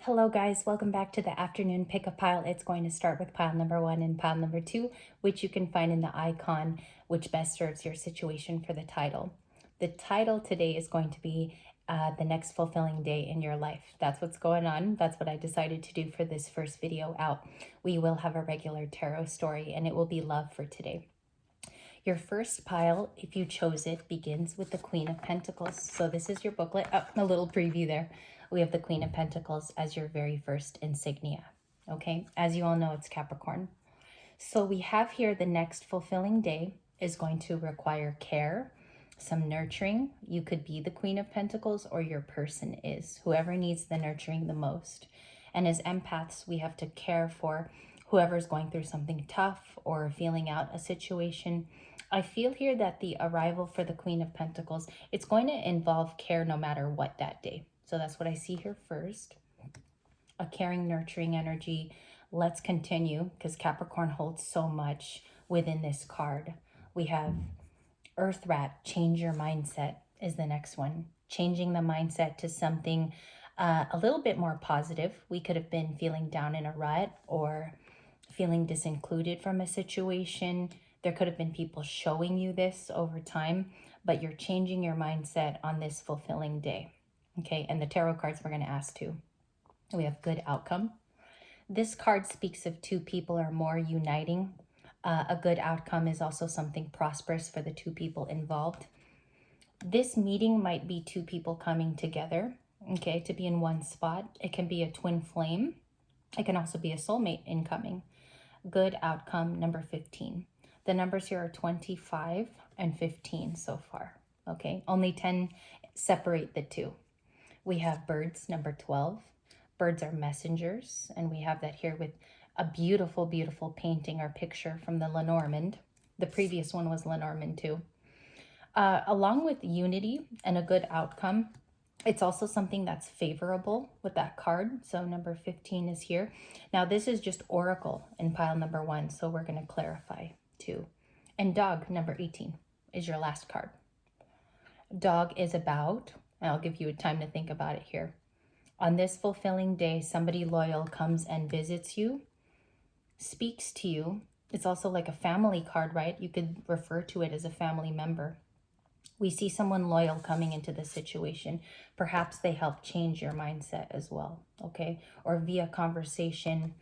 Hello guys, welcome back to the afternoon pickup pile. It's going to start with pile number 1 and pile number 2, which you can find in the icon, which best serves your situation for the title. The title today is going to be the next fulfilling day in your life. That's what's going on. That's what I decided to do for this first video out. We will have a regular tarot story and it will be love for today. Your first pile, if you chose it, begins with the Queen of Pentacles. So this is your booklet. Oh, a little preview there. We have the Queen of Pentacles as your very first insignia. Okay, as you all know, it's Capricorn. So we have here the next fulfilling day is going to require care, some nurturing. You could be the Queen of Pentacles or your person is, whoever needs the nurturing the most. And as empaths, we have to care for whoever's going through something tough or feeling out a situation. I feel here that the arrival for the Queen of Pentacles, it's going to involve care no matter what that day. So that's what I see here first. A caring, nurturing energy. Let's continue because Capricorn holds so much within this card. We have Earth Rat, change your mindset is the next one. Changing the mindset to something a little bit more positive. We could have been feeling down in a rut or feeling disincluded from a situation. There could have been people showing you this over time, but you're changing your mindset on this fulfilling day. Okay, and the tarot cards we're going to ask too. We have good outcome. This card speaks of two people or more uniting. A good outcome is also something prosperous for the two people involved. This meeting might be two people coming together, okay, to be in one spot. It can be a twin flame. It can also be a soulmate incoming. Good outcome, number 15. The numbers here are 25 and 15 so far, okay? Only 10 separate the two. We have birds, number 12. Birds are messengers, and we have that here with a beautiful, beautiful painting or picture from the Lenormand. The previous one was Lenormand too. Along with unity and a good outcome, it's also something that's favorable with that card. So number 15 is here. Now this is just Oracle in pile number 1, so we're going to clarify too. And dog, number 18, is your last card. Dog is about, and I'll give you a time to think about it here. On this fulfilling day, somebody loyal comes and visits you, speaks to you. It's also like a family card, right? You could refer to it as a family member. We see someone loyal coming into the situation. Perhaps they help change your mindset as well, okay? Or via conversation,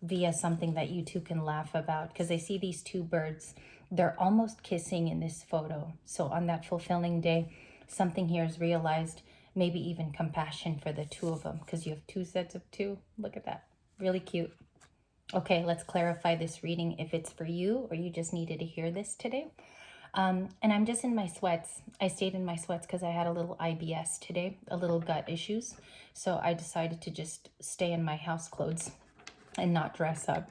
via something that you two can laugh about. Because I see these two birds, they're almost kissing in this photo. So on that fulfilling day, something here is realized, maybe even compassion for the two of them, because you have two sets of two. Look at that. Really cute. Okay, let's clarify this reading if it's for you or you just needed to hear this today. And I'm just in my sweats. I stayed in my sweats because I had a little IBS today, a little gut issues. So I decided to just stay in my house clothes and not dress up.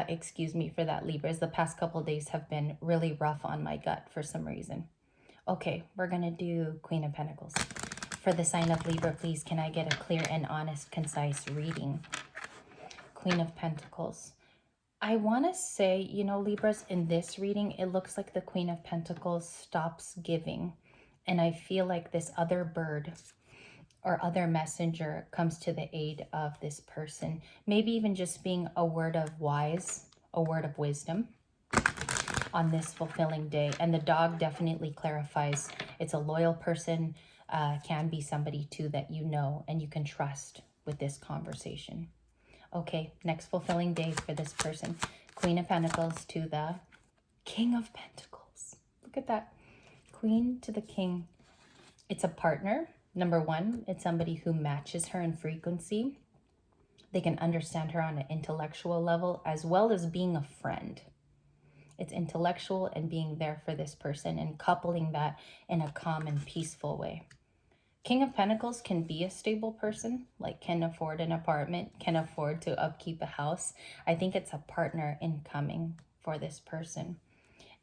Excuse me for that, Libras. The past couple of days have been really rough on my gut for some reason. Okay, we're going to do Queen of Pentacles. For the sign of Libra, please, can I get a clear and honest, concise reading? Queen of Pentacles. I want to say, you know, Libras, in this reading, it looks like the Queen of Pentacles stops giving. And I feel like this other bird or other messenger comes to the aid of this person. Maybe even just being a word of wise, a word of wisdom on this fulfilling day. And the dog definitely clarifies it's a loyal person, can be somebody too that you know and you can trust with this conversation. Okay, next fulfilling day for this person. Queen of Pentacles to the King of Pentacles. Look at that. Queen to the King. It's a partner. Number 1, it's somebody who matches her in frequency. They can understand her on an intellectual level as well as being a friend. It's intellectual and being there for this person and coupling that in a calm and peaceful way. King of Pentacles can be a stable person, like can afford an apartment, can afford to upkeep a house. I think it's a partner incoming for this person.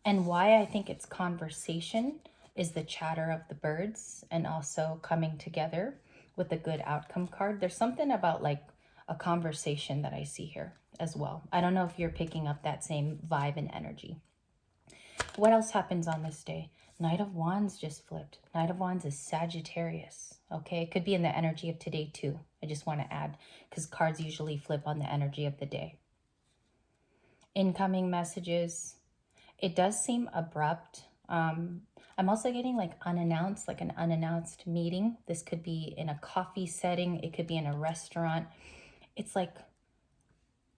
And why I think it's conversation is the chatter of the birds and also coming together with a good outcome card. There's something about like a conversation that I see here as well. I don't know if you're picking up that same vibe and energy. What else happens on this day? Knight of Wands just flipped. Knight of Wands is Sagittarius. Okay, it could be in the energy of today too. I just want to add, because cards usually flip on the energy of the day. Incoming messages. It does seem abrupt. I'm also getting like unannounced, like an unannounced meeting. This could be in a coffee setting. It could be in a restaurant. It's like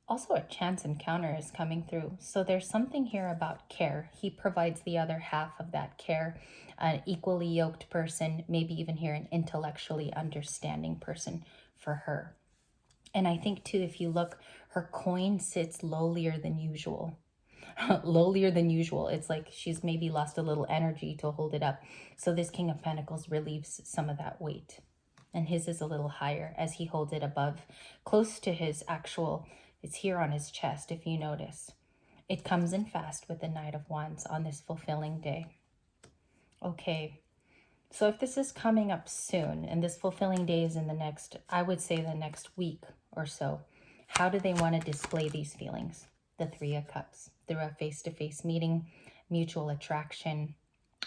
also a chance encounter is coming through. So there's something here about care. He provides the other half of that care. An equally yoked person, maybe even here an intellectually understanding person for her. And I think too, if you look, her coin sits lowlier than usual. Lowlier than usual. It's like she's maybe lost a little energy to hold it up. So this King of Pentacles relieves some of that weight. And his is a little higher as he holds it above, close to his actual, it's here on his chest, if you notice. It comes in fast with the Knight of Wands on this fulfilling day. Okay, so if this is coming up soon, and this fulfilling day is in the next, I would say the next week or so, how do they want to display these feelings? The Three of Cups, through a face-to-face meeting, mutual attraction,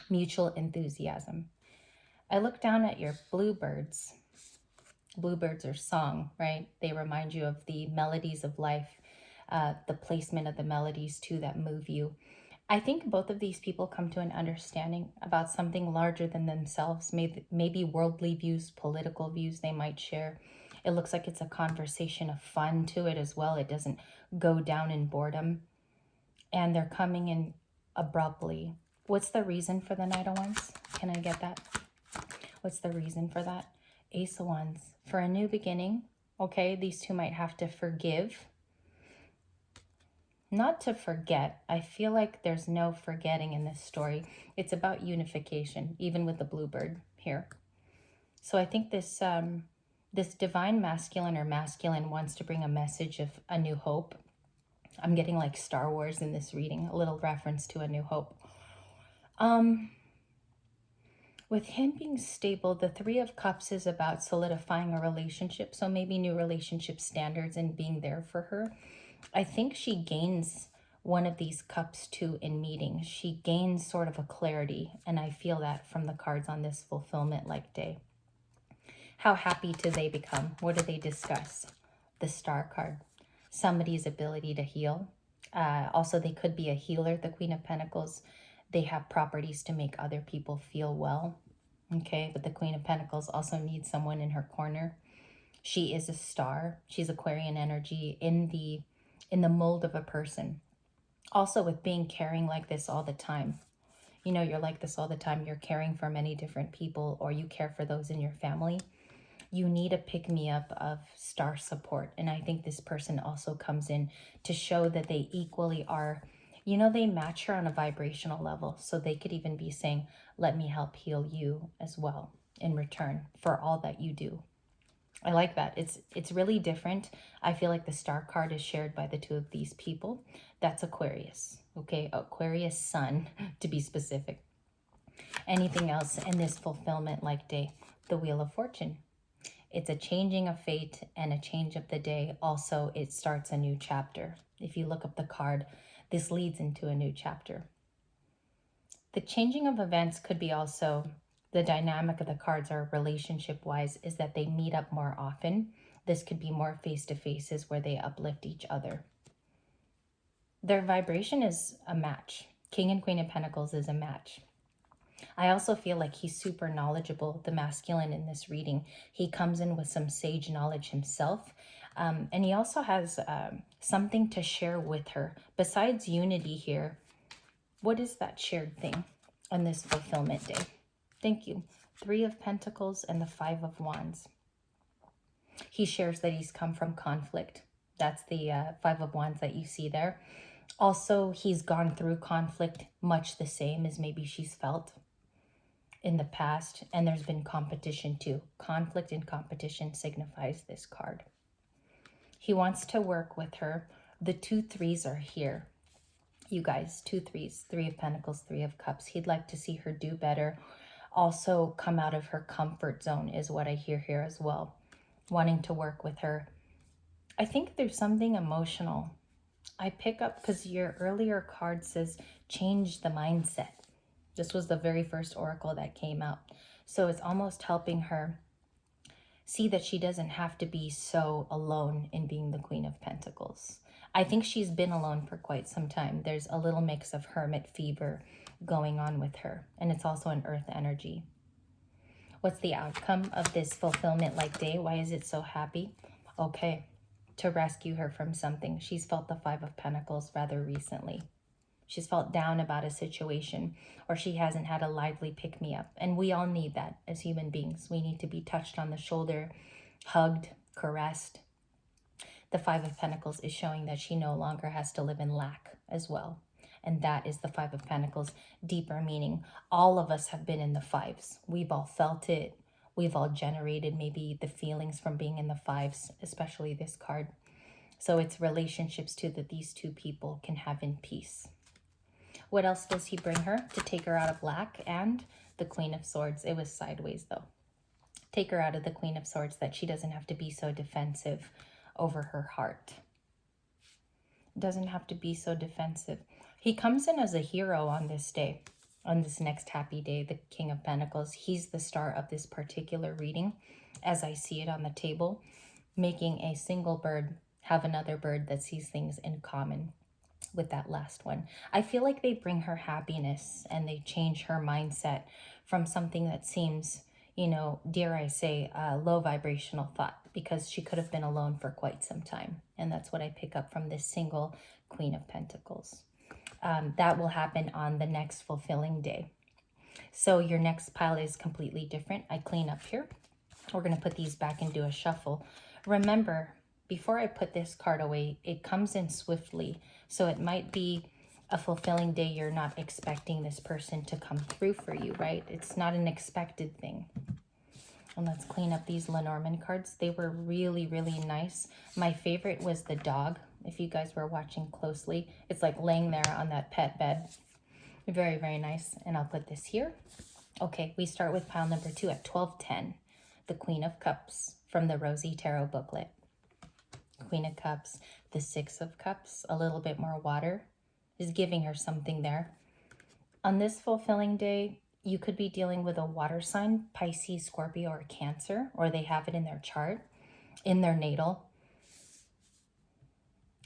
mutual enthusiasm. I look down at your bluebirds. Bluebirds are song, right? They remind you of the melodies of life, the placement of the melodies too that move you. I think both of these people come to an understanding about something larger than themselves, maybe worldly views, political views they might share. It looks like it's a conversation of fun to it as well. It doesn't go down in boredom. And they're coming in abruptly. What's the reason for the Knight of Wands? Can I get that? What's the reason for that? Ace of Wands. For a new beginning, okay, these two might have to forgive. Not to forget. I feel like there's no forgetting in this story. It's about unification, even with the bluebird here. So I think this this divine masculine or masculine wants to bring a message of a new hope. I'm getting like Star Wars in this reading, a little reference to A New Hope. With him being stable, the Three of Cups is about solidifying a relationship. So maybe new relationship standards and being there for her. I think she gains one of these cups too in meetings. She gains sort of a clarity. And I feel that from the cards on this fulfillment-like day. How happy do they become? What do they discuss? The Star card. Somebody's ability to heal. Also, they could be a healer, the Queen of Pentacles. They have properties to make other people feel well. Okay, but the Queen of Pentacles also needs someone in her corner. She is a star. She's Aquarian energy in the mold of a person. Also with being caring like this all the time. You know, you're like this all the time. You're caring for many different people, or you care for those in your family. You need a pick-me-up of star support. And I think this person also comes in to show that they equally are, you know, they match her on a vibrational level. So they could even be saying, let me help heal you as well in return for all that you do. I like that. It's really different. I feel like the Star card is shared by the two of these people. That's Aquarius. Okay, Aquarius sun, to be specific. Anything else in this fulfillment-like day? The Wheel of Fortune. It's a changing of fate and a change of the day. Also, it starts a new chapter. If you look up the card, this leads into a new chapter. The changing of events could be also, the dynamic of the cards are relationship-wise, is that they meet up more often. This could be more face-to-faces where they uplift each other. Their vibration is a match. King and Queen of Pentacles is a match. I also feel like he's super knowledgeable, the masculine in this reading. He comes in with some sage knowledge himself. And he also has something to share with her. Besides unity here, what is that shared thing on this fulfillment day? Thank you. Three of Pentacles and the Five of Wands. He shares that he's come from conflict. That's the Five of Wands that you see there. Also, he's gone through conflict much the same as maybe she's felt in the past, and there's been competition too. Conflict and competition signifies this card. He wants to work with her. The 2 threes are here. You guys, 2 threes, Three of Pentacles, Three of Cups. He'd like to see her do better. Also come out of her comfort zone is what I hear here as well. Wanting to work with her. I think there's something emotional. I pick up because your earlier card says change the mindset. This was the very first oracle that came out. So it's almost helping her see that she doesn't have to be so alone in being the Queen of Pentacles. I think she's been alone for quite some time. There's a little mix of hermit fever going on with her, and it's also an earth energy. What's the outcome of this fulfillment-like day? Why is it so happy? Okay, to rescue her from something. She's felt the Five of Pentacles rather recently. She's felt down about a situation, or she hasn't had a lively pick-me-up. And we all need that as human beings. We need to be touched on the shoulder, hugged, caressed. The Five of Pentacles is showing that she no longer has to live in lack as well. And that is the Five of Pentacles' deeper meaning. All of us have been in the fives. We've all felt it. We've all generated maybe the feelings from being in the fives, especially this card. So it's relationships too that these two people can have in peace. What else does he bring her to take her out of lack? And the Queen of Swords. It was sideways though. Take her out of the Queen of Swords, that she doesn't have to be so defensive over her heart. Doesn't have to be so defensive. He comes in as a hero on this day, on this next happy day, the King of Pentacles. He's the star of this particular reading, as I see it on the table, making a single bird have another bird that sees things in common with that last one. I feel like they bring her happiness and they change her mindset from something that seems, you know, dare I say, a low vibrational thought, because she could have been alone for quite some time. And that's what I pick up from this single Queen of Pentacles. That will happen on the next fulfilling day. So your next pile is completely different. I clean up here. We're going to put these back and do a shuffle. Remember, before I put this card away, it comes in swiftly. So it might be a fulfilling day. You're not expecting this person to come through for you, right? It's not an expected thing. And let's clean up these Lenormand cards. They were really, really nice. My favorite was the dog. If you guys were watching closely, it's like laying there on that pet bed. Very, very nice. And I'll put this here. Okay, we start with pile number 2 at 1210. The Queen of Cups from the Rosy Tarot booklet. Queen of Cups, the Six of Cups, a little bit more water is giving her something there. On this fulfilling day, you could be dealing with a water sign, Pisces, Scorpio, or Cancer, or they have it in their chart, in their natal.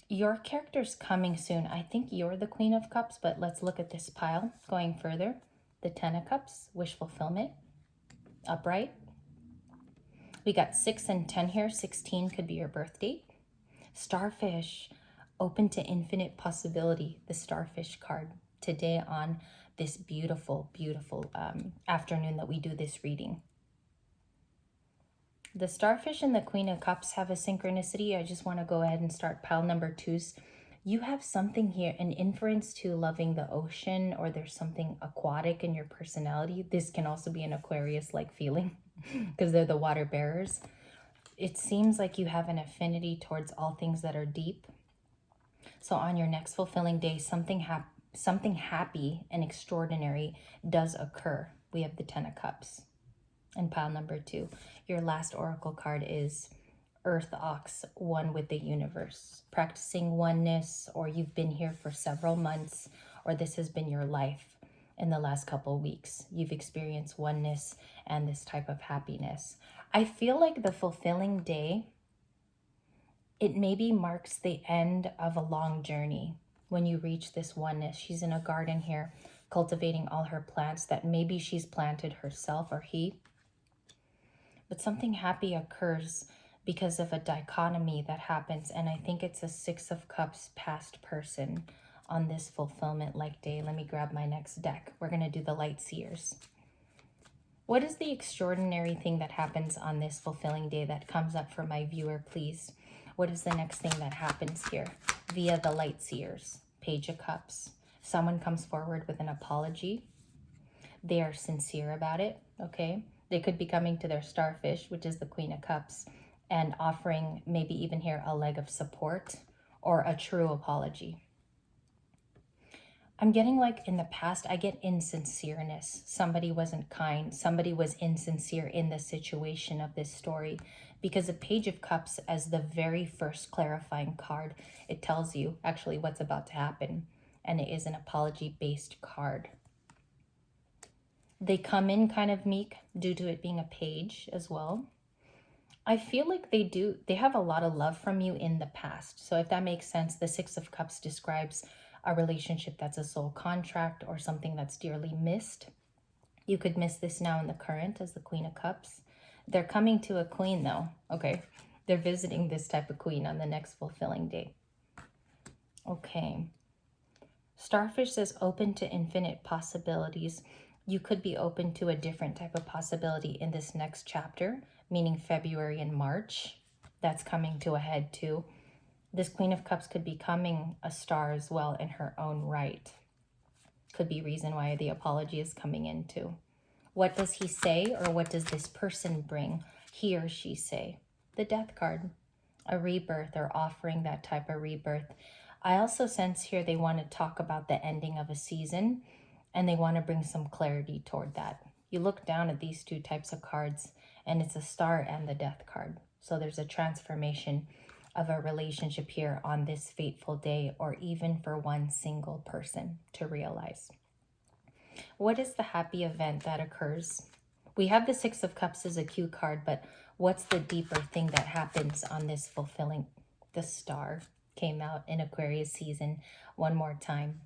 Your character's coming soon. I think you're the Queen of Cups, but let's look at this pile going further. The Ten of Cups, wish fulfillment, upright. We got 6 and 10 here. 16 could be your birth date. Starfish, open to infinite possibility, the Starfish card today on this beautiful, beautiful afternoon that we do this reading. The Starfish and the Queen of Cups have a synchronicity. I just want to go ahead and start pile number 2's. You have something here, an inference to loving the ocean, or there's something aquatic in your personality. This can also be an Aquarius-like feeling because they're the water bearers. It seems like you have an affinity towards all things that are deep. So on your next fulfilling day, something happy and extraordinary does occur. We have the Ten of Cups. And pile number 2, your last oracle card is Earth Ox, one with the universe. Practicing oneness, or you've been here for several months, or this has been your life in the last couple of weeks. You've experienced oneness and this type of happiness. I feel like the fulfilling day, it maybe marks the end of a long journey when you reach this oneness. She's in a garden here, cultivating all her plants that maybe she's planted herself, or he. But something happy occurs because of a dichotomy that happens. And I think it's a Six of Cups past person on this fulfillment-like day. Let me grab my next deck. We're going to do the Light Seers. What is the extraordinary thing that happens on this fulfilling day that comes up for my viewer, please? What is the next thing that happens here via the Light Seers? Page of Cups. Someone comes forward with an apology. They are sincere about it, okay? They could be coming to their Starfish, which is the Queen of Cups, and offering maybe even here a leg of support or a true apology. I'm getting like in the past, I get insincereness. Somebody wasn't kind. Somebody was insincere in the situation of this story, because the Page of Cups, as the very first clarifying card, it tells you actually what's about to happen. And it is an apology-based card. They come in kind of meek due to it being a page as well. I feel like they have a lot of love from you in the past. So if that makes sense, the Six of Cups describes a relationship that's a soul contract or something that's dearly missed. You could miss this now in the current as the Queen of Cups. They're coming to a queen though, okay? They're visiting this type of queen on the next fulfilling day. Okay. Starfish says open to infinite possibilities. You could be open to a different type of possibility in this next chapter, meaning February and March. That's coming to a head too. This Queen of Cups could be becoming a star as well in her own right. Could be reason why the apology is coming in too. What does he say, or what does this person bring, he or she say? The Death card, a rebirth or offering that type of rebirth. I also sense here they want to talk about the ending of a season and they want to bring some clarity toward that. You look down at these two types of cards and it's a star and the Death card. So there's a transformation of a relationship here on this fateful day, or even for one single person to realize. What is the happy event that occurs? We have the Six of Cups as a cue card, but what's the deeper thing that happens on this fulfilling? The star came out in Aquarius season one more time.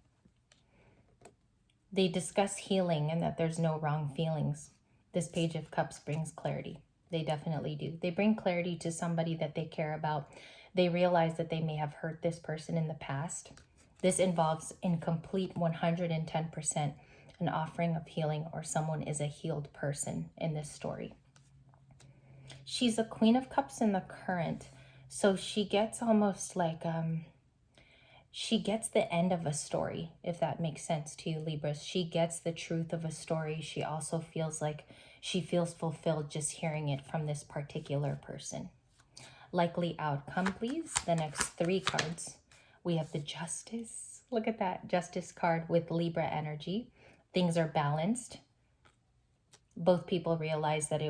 They discuss healing and that there's no wrong feelings. This Page of Cups brings clarity. They definitely do. They bring clarity to somebody that they care about. They realize that they may have hurt this person in the past. This involves in complete 110% an offering of healing, or someone is a healed person in this story. She's a Queen of Cups in the current, so she gets almost like she gets the end of a story, if that makes sense to you, Libras. She gets the truth of a story. She also feels like she feels fulfilled just hearing it from this particular person. Likely outcome, please. The next three cards. We have the Justice. Look at that Justice card with Libra energy. Things are balanced. Both people realize that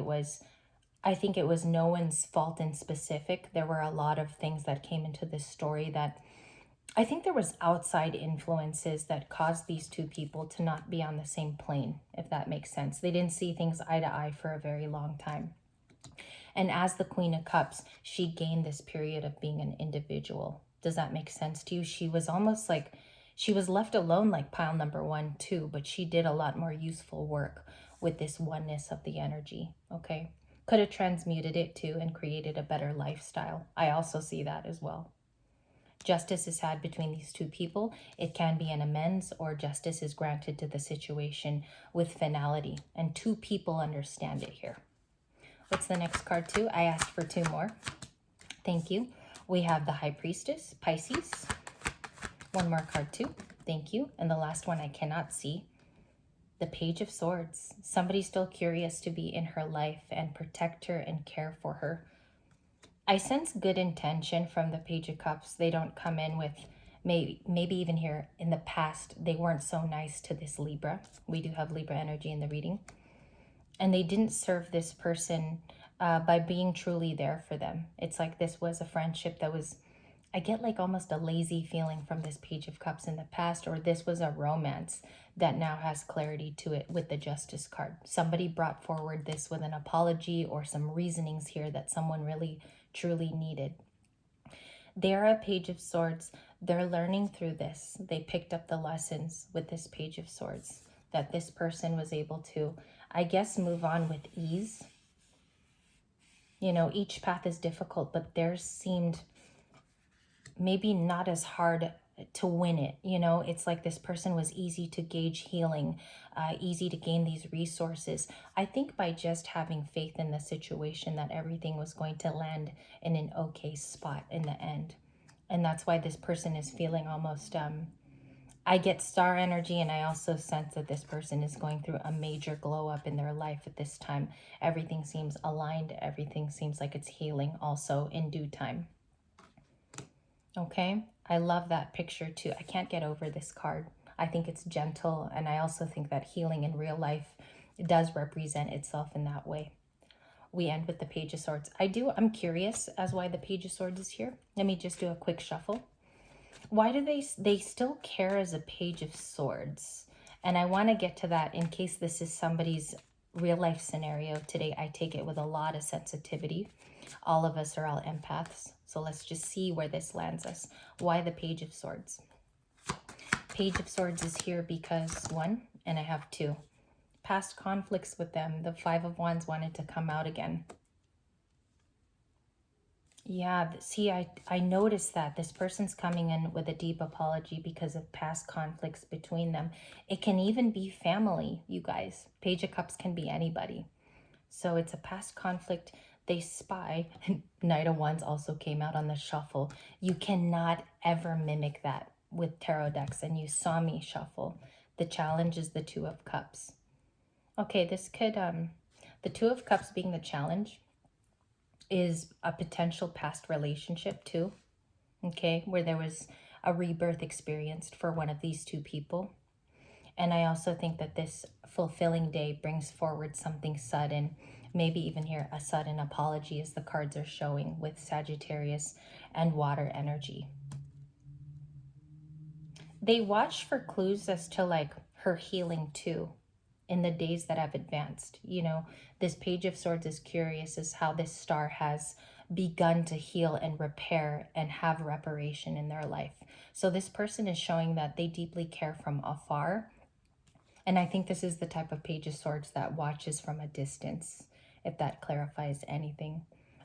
I think it was no one's fault in specific. There were a lot of things that came into this story that I think there was outside influences that caused these two people to not be on the same plane, if that makes sense. They didn't see things eye to eye for a very long time. And as the Queen of Cups, she gained this period of being an individual. Does that make sense to you? She was almost like she was left alone like pile number 1 too, but she did a lot more useful work with this oneness of the energy, okay? Could have transmuted it too and created a better lifestyle. I also see that as well. Justice is had between these two people. It can be an amends, or justice is granted to the situation with finality. And two people understand it here. What's the next card too? I asked for 2 more. Thank you. We have the High Priestess, Pisces. 1 more card too. Thank you. And the last one I cannot see. The Page of Swords. Somebody's still curious to be in her life and protect her and care for her. I sense good intention from the Page of Cups. They don't come in with, maybe even here in the past, they weren't so nice to this Libra. We do have Libra energy in the reading. And they didn't serve this person by being truly there for them. It's like this was a friendship that was, I get like almost a lazy feeling from this Page of Cups in the past, or this was a romance that now has clarity to it with the Justice card. Somebody brought forward this with an apology or some reasonings here that someone really truly needed. They're a Page of Swords. They're learning through this. They picked up the lessons with this Page of Swords, that this person was able to, I guess, move on with ease. You know, each path is difficult, but theirs seemed maybe not as hard to win it. You know, it's like this person was easy to gauge healing, easy to gain these resources. I think by just having faith in the situation that everything was going to land in an okay spot in the end. And that's why this person is feeling almost, I get star energy, and I also sense that this person is going through a major glow up in their life at this time. Everything seems aligned. Everything seems like it's healing also in due time. Okay, I love that picture too. I can't get over this card. I think it's gentle, and I also think that healing in real life does represent itself in that way. We end with the Page of Swords. I'm curious as why the Page of Swords is here. Let me just do a quick shuffle. Why do they still care as a Page of Swords? And I want to get to that in case this is somebody's real life scenario today. I take it with a lot of sensitivity. All of us are all empaths. So let's just see where this lands us. Why the Page of Swords? Page of Swords is here because one, and I have two. Past conflicts with them. The Five of Wands wanted to come out again. Yeah, see, I noticed that this person's coming in with a deep apology because of past conflicts between them. It can even be family, you guys. Page of Cups can be anybody. So it's a past conflict. They spy. Knight of Wands also came out on the shuffle. You cannot ever mimic that with tarot decks, and you saw me shuffle. The challenge is the Two of Cups. Okay, this could, the Two of Cups being the challenge is a potential past relationship too, okay, where there was a rebirth experienced for one of these two people. And I also think that this fulfilling day brings forward something sudden, maybe even here a sudden apology, as the cards are showing with Sagittarius and water energy. They watch for clues as to like her healing too in the days that have advanced. You know, this Page of Swords is curious as how this star has begun to heal and repair and have reparation in their life. So this person is showing that they deeply care from afar. And I think this is the type of Page of Swords that watches from a distance, if that clarifies anything.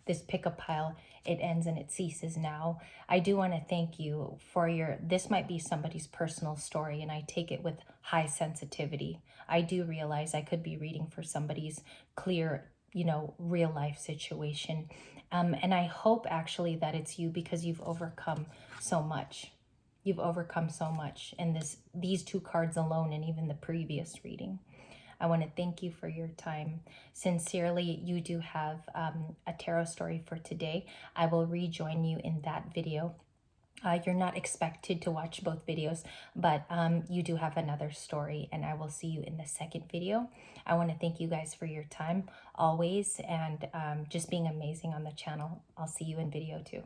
This pick a pile, it ends and it ceases now. I do want to thank you for your, this might be somebody's personal story, and I take it with high sensitivity. I do realize I could be reading for somebody's clear, you know, real life situation. And I hope actually that it's you, because you've overcome so much. You've overcome so much in these two cards alone, and even the previous reading. I want to thank you for your time. Sincerely, you do have a tarot story for today. I will rejoin you in that video. You're not expected to watch both videos, but you do have another story, and I will see you in the second video. I want to thank you guys for your time always, and just being amazing on the channel. I'll see you in video 2.